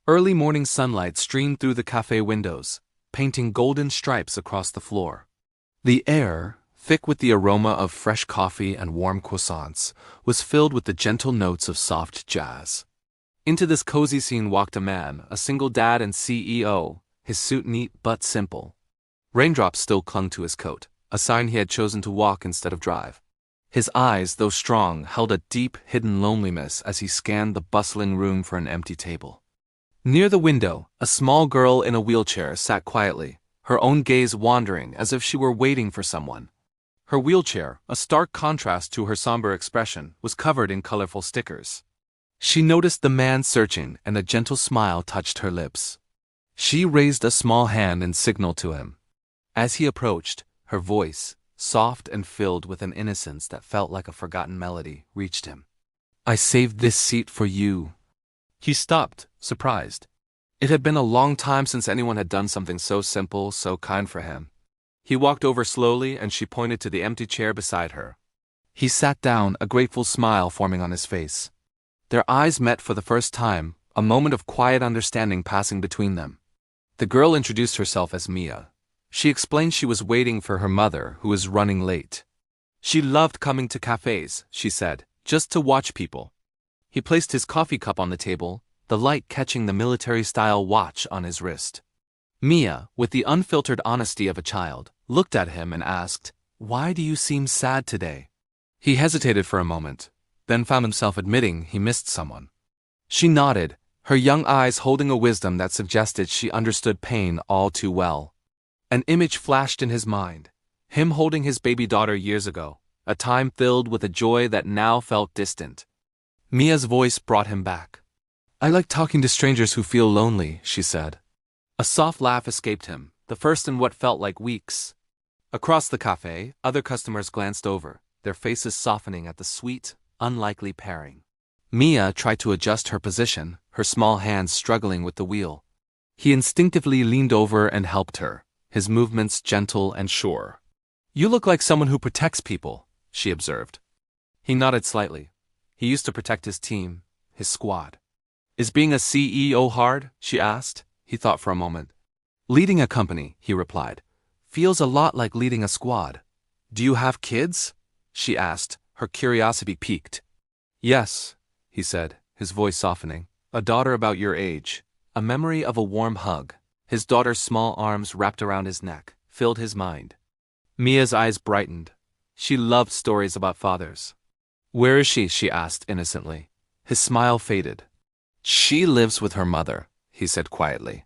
Early morning sunlight streamed through the cafe windows, painting golden stripes across the floor. The air, thick with the aroma of fresh coffee and warm croissants, was filled with the gentle notes of soft jazz. Into this cozy scene walked a man, a single dad and CEO, his suit neat but simple. Raindrops still clung to his coat, a sign he had chosen to walk instead of drive. His eyes, though strong, held a deep, hidden loneliness as he scanned the bustling room for an empty table. Near the window, a small girl in a wheelchair sat quietly, her own gaze wandering as if she were waiting for someone. Her wheelchair, a stark contrast to her somber expression, was covered in colorful stickers. She noticed the man searching, and a gentle smile touched her lips. She raised a small hand in signal to him. As he approached, her voice, soft and filled with an innocence that felt like a forgotten melody, reached him. "I saved this seat for you." He stopped, surprised. It had been a long time since anyone had done something so simple, so kind for him. He walked over slowly and she pointed to the empty chair beside her. He sat down, a grateful smile forming on his face. Their eyes met for the first time, a moment of quiet understanding passing between them. The girl introduced herself as Mia. She explained she was waiting for her mother, who was running late. She loved coming to cafes, she said, just to watch people. He placed his coffee cup on the table, the light catching the military-style watch on his wrist. Mia, with the unfiltered honesty of a child, looked at him and asked, "Why do you seem sad today?" He hesitated for a moment, then found himself admitting he missed someone. She nodded, her young eyes holding a wisdom that suggested she understood pain all too well. An image flashed in his mind, him holding his baby daughter years ago, a time filled with a joy that now felt distant. Mia's voice brought him back. "I like talking to strangers who feel lonely," she said. A soft laugh escaped him, the first in what felt like weeks. Across the cafe, other customers glanced over, their faces softening at the sweet, unlikely pairing. Mia tried to adjust her position, her small hands struggling with the wheel. He instinctively leaned over and helped her, his movements gentle and sure. "You look like someone who protects people," she observed. He nodded slightly. He used to protect his team, his squad. "Is being a CEO hard?" she asked. He thought for a moment. "Leading a company," he replied, "feels a lot like leading a squad." "Do you have kids?" she asked, her curiosity piqued. "Yes," he said, his voice softening. "A daughter about your age." A memory of a warm hug, his daughter's small arms wrapped around his neck, filled his mind. Mia's eyes brightened. She loved stories about fathers. "Where is she?" she asked innocently. His smile faded. "She lives with her mother," he said quietly.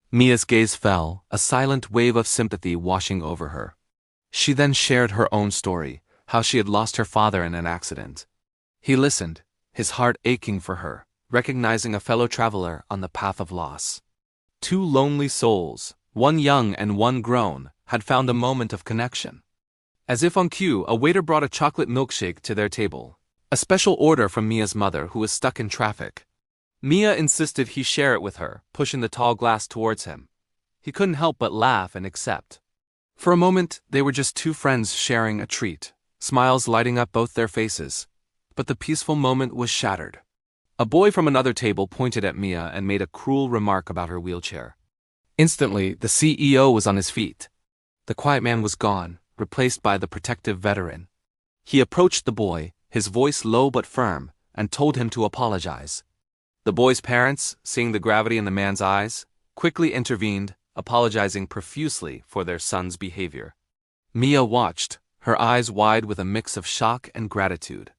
Mia's gaze fell, a silent wave of sympathy washing over her. She then shared her own story, how she had lost her father in an accident. He listened, his heart aching for her, recognizing a fellow traveler on the path of loss. Two lonely souls, one young and one grown, had found a moment of connection. As if on cue, a waiter brought a chocolate milkshake to their table, a special order from Mia's mother who was stuck in traffic. Mia insisted he share it with her, pushing the tall glass towards him. He couldn't help but laugh and accept. For a moment, they were just two friends sharing a treat, smiles lighting up both their faces. But the peaceful moment was shattered. A boy from another table pointed at Mia and made a cruel remark about her wheelchair. Instantly, the CEO was on his feet. The quiet man was gone, replaced by the protective veteran. He approached the boy, his voice low but firm, and told him to apologize. The boy's parents, seeing the gravity in the man's eyes, quickly intervened, apologizing profusely for their son's behavior. Mia watched, her eyes wide with a mix of shock and gratitude.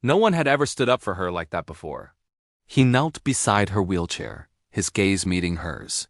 No one had ever stood up for her like that before. He knelt beside her wheelchair, his gaze meeting hers.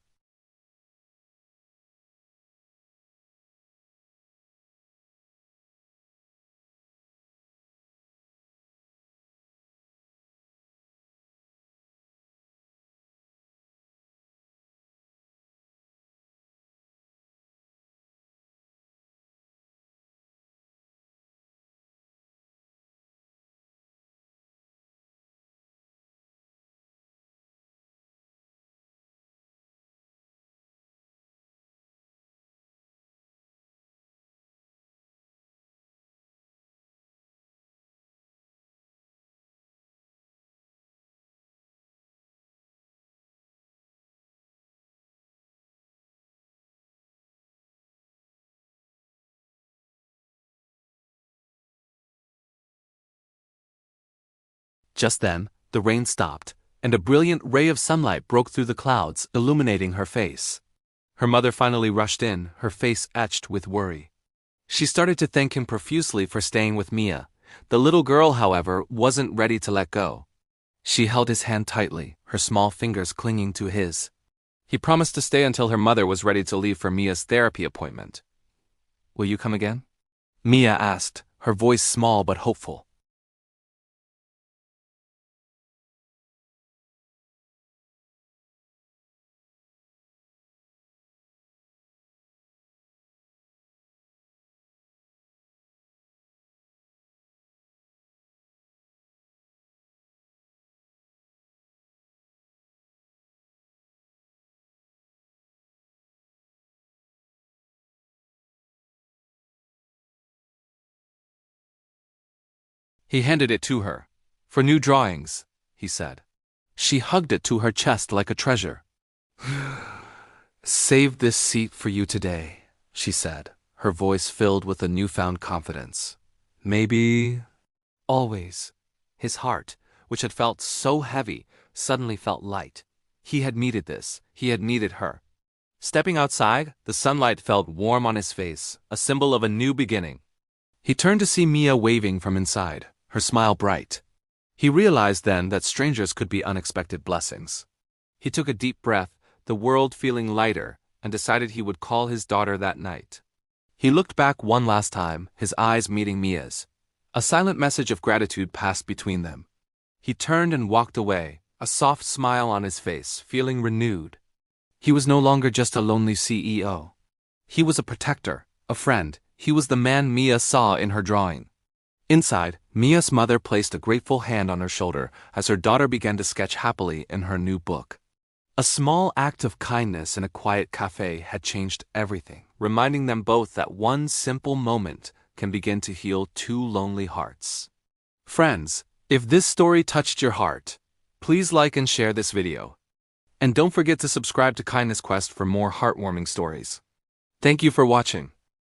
Just then, the rain stopped, and a brilliant ray of sunlight broke through the clouds, illuminating her face. Her mother finally rushed in, her face etched with worry. She started to thank him profusely for staying with Mia. The little girl, however, wasn't ready to let go. She held his hand tightly, her small fingers clinging to his. He promised to stay until her mother was ready to leave for Mia's therapy appointment. "Will you come again?" Mia asked, her voice small but hopeful. He handed it to her. "For new drawings," he said. She hugged it to her chest like a treasure. "Saved this seat for you today," she said, her voice filled with a newfound confidence. "Maybe always." His heart, which had felt so heavy, suddenly felt light. He had needed this. He had needed her. Stepping outside, the sunlight felt warm on his face, a symbol of a new beginning. He turned to see Mia waving from inside, her smile bright. He realized then that strangers could be unexpected blessings. He took a deep breath, the world feeling lighter, and decided he would call his daughter that night. He looked back one last time, his eyes meeting Mia's. A silent message of gratitude passed between them. He turned and walked away, a soft smile on his face, feeling renewed. He was no longer just a lonely CEO. He was a protector, a friend. He was the man Mia saw in her drawing. Inside, Mia's mother placed a grateful hand on her shoulder as her daughter began to sketch happily in her new book. A small act of kindness in a quiet café had changed everything, reminding them both that one simple moment can begin to heal two lonely hearts. Friends, if this story touched your heart, please like and share this video. And don't forget to subscribe to Kindness Quest for more heartwarming stories. Thank you for watching.